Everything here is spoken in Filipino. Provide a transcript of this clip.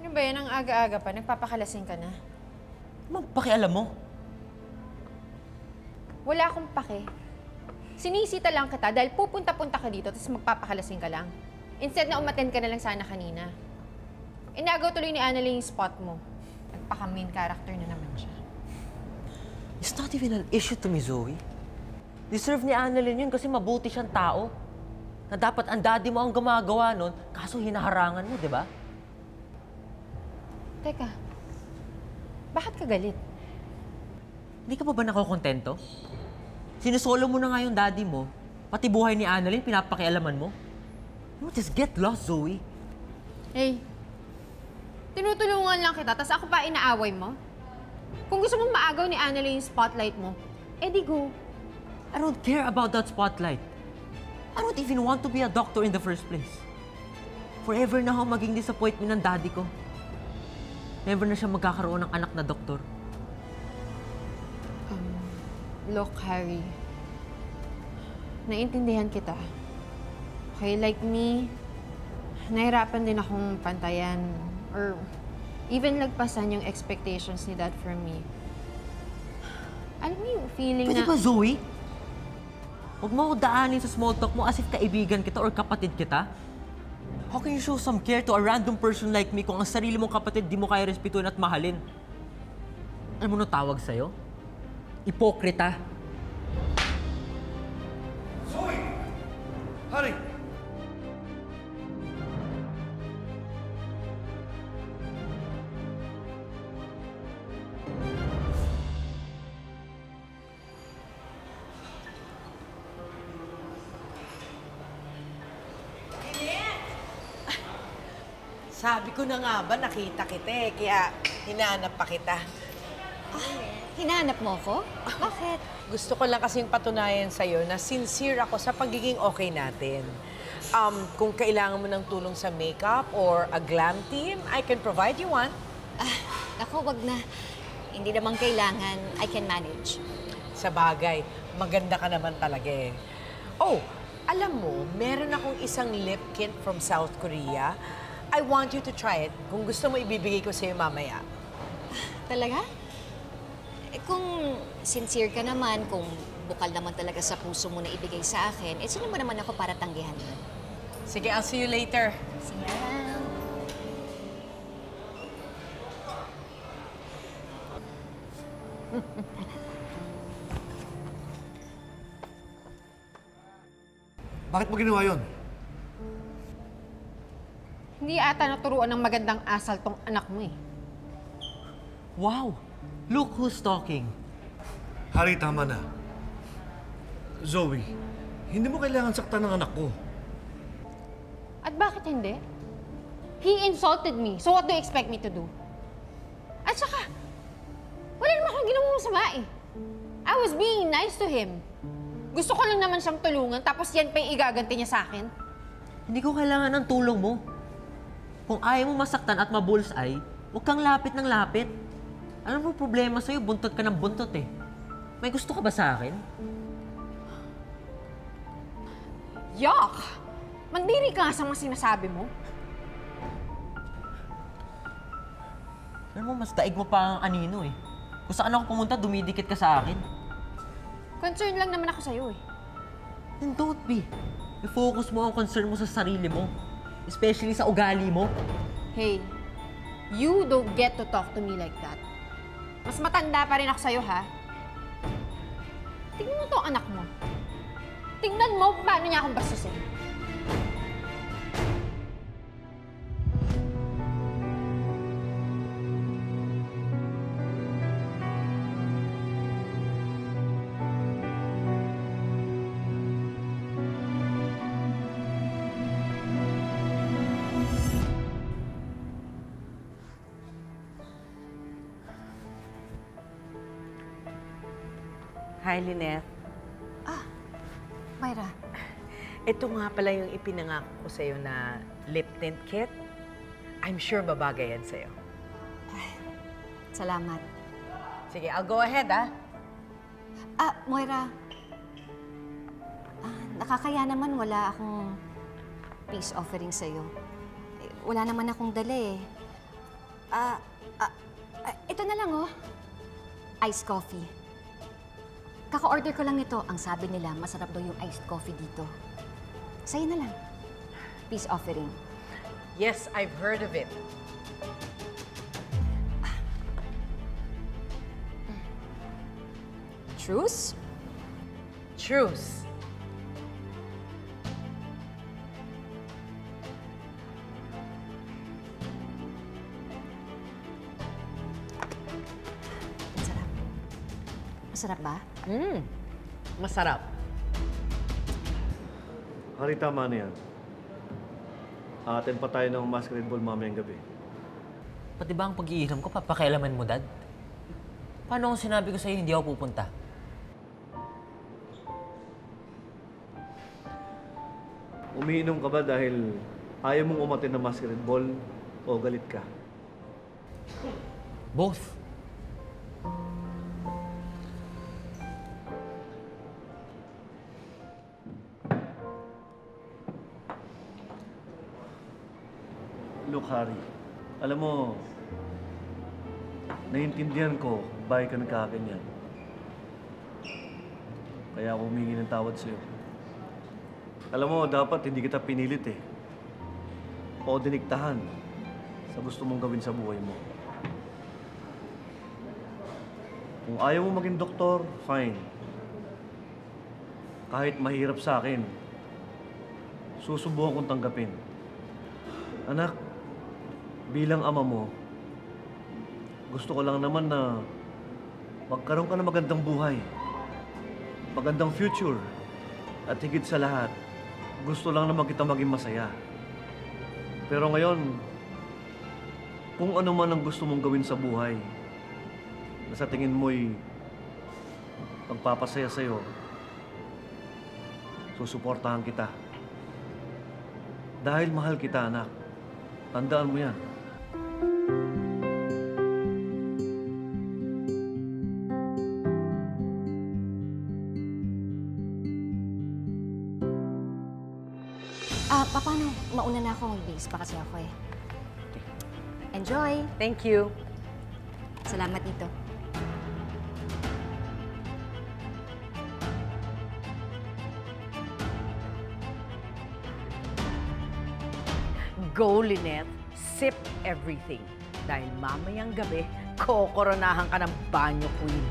Ano ba yan? Ang aga-aga pa. Nagpapakalasing ka na. Magpakialam mo. Wala akong pake. Sinisita lang kita dahil pupunta-punta ka dito tapos magpapakalasing ka lang. Instead na umattend ka na lang sana kanina. Inagaw tuloy ni Annalyn yung spot mo. Nagpaka-main character na naman siya. It's not even an issue to me, Zoe. Deserve ni Annalyn yun kasi mabuti siyang tao. Na dapat ang daddy mo ang gumagawa nun, kaso hinaharangan mo, di ba? Teka, bakit ka galit? Hindi ka pa ba nakokontento? Sinusolo mo na nga yung daddy mo, pati buhay ni Annalyn, pinapakialaman mo. You just get lost, Zoe. Hey, tinutulungan lang kita, tas ako pa inaaway mo? Kung gusto mong maagaw ni Annalyn yung spotlight mo, edi go. I don't care about that spotlight. I don't even want to be a doctor in the first place. Forever na ako maging disappointment ng daddy ko. Never na siya magkakaroon ng anak na doktor. Look, Harry. Naiintindihan kita. Okay, like me, nahirapan din akong pantayan or even lagpasan yung expectations ni Dad for me. Alam mo yung feeling Pwede na... ba, Zoe? Huwag mo ako daanin sa small talk mo as if kaibigan kita or kapatid kita. How can you show some care to a random person like me kung ang sarili mong kapatid di mo kaya respetuhin at mahalin? Alam mo na tawag sa'yo? Ipokrita. Zoe! Harry! Sabi ko na nga ba, nakita kita eh, kaya hinanap pa kita. Hinanap mo ko? Bakit? Gusto ko lang kasing patunayan sa'yo na sincere ako sa pagiging okay natin. Kung kailangan mo ng tulong sa makeup or a glam team, I can provide you one. Naku, wag na. Hindi naman kailangan. I can manage. Sa bagay, maganda ka naman talaga eh. Oh, alam mo, meron akong isang lip kit from South Korea. I want you to try it. Kung gusto mo, ibibigay ko sa'yo mamaya. Talaga? Eh, kung sincere ka naman, kung bukal naman talaga sa puso mo na ibigay sa akin, eh sino mo naman ako para tanggihan mo? Sige, I'll see you later. Sige. Bakit mo ginawa yun? Hindi ata naturuan ng magandang asal tong anak mo eh. Wow! Look who's talking. Harry, tama na. Zoe, hindi mo kailangan saktan ng anak ko. At bakit hindi? He insulted me, so what do you expect me to do? At saka, wala naman akong ginawang masama eh. I was being nice to him. Gusto ko lang naman siyang tulungan, tapos yan pa yung igaganti niya sa akin. Hindi ko kailangan ng tulong mo. Kung ayaw mo masaktan at mabullseye, huwag kang lapit ng lapit. Ano mo problema sa'yo? Buntot ka ng buntot eh. May gusto ka ba sa akin? Yuck! Mandiri ka nga sa mga sinasabi mo. Alam mo, mas daig mo pa ang anino eh. Kung saan ako pumunta, dumidikit ka sa akin. Concern lang naman ako sa'yo eh. Then don't be. I-focus mo ang concern mo sa sarili mo. Especially sa ugali mo. Hey, you don't get to talk to me like that. Mas matanda pa rin ako sa'yo, ha? Tingnan mo tong anak mo. Tingnan mo paano niya akong bastusin. Hi, Lynette. Myra, Ito nga pala yung ipinangako ko sa'yo na lip tint kit. I'm sure babagay yan sa'yo. salamat. Sige, I'll go ahead, ah. Moira. Nakakaya naman wala akong peace offering sa'yo. Wala naman akong dala eh. Ito na lang, oh. Iced coffee. Kaka-order ko lang nito. Ang sabi nila, masarap daw yung iced coffee dito. Sa'yo na lang. Peace offering. Yes, I've heard of it. Truce? Truce. Masarap. Masarap ba? Masarap. Hari, tama na yan. Aaten pa tayo ng masquerade ball mamayang gabi. Pati ba ang pag-iinom ko, papakialaman mo, Dad? Paano kung sinabi ko sa'yo hindi ako pupunta? Umiinom ka ba dahil ayaw mong umaten ng masquerade ball o galit ka? Both. Look, Hari, alam mo, naiintindihan ko bakit ka nagkaganyan. Kaya ako humingi ng tawad sa'yo. Alam mo, dapat hindi kita pinilit eh. O diniktahan sa gusto mong gawin sa buhay mo. Kung ayaw mo maging doktor, fine. Kahit mahirap sa akin, susubukan kong tanggapin. Anak, bilang ama mo, gusto ko lang naman na magkaroon ka ng magandang buhay, magandang future, at higit sa lahat, gusto lang naman kita maging masaya. Pero ngayon, kung ano man ang gusto mong gawin sa buhay, na sa tingin mo'y magpapasaya sa'yo, susuportahan kita. Dahil mahal kita, anak. Tandaan mo yan. Paano? Mauna na ako. Mag-base pa kasi ako eh. Enjoy! Thank you. Salamat dito. Go, Lynette. Sip everything. Dahil mamayang gabi, kokoronahan ka ng banyo queen.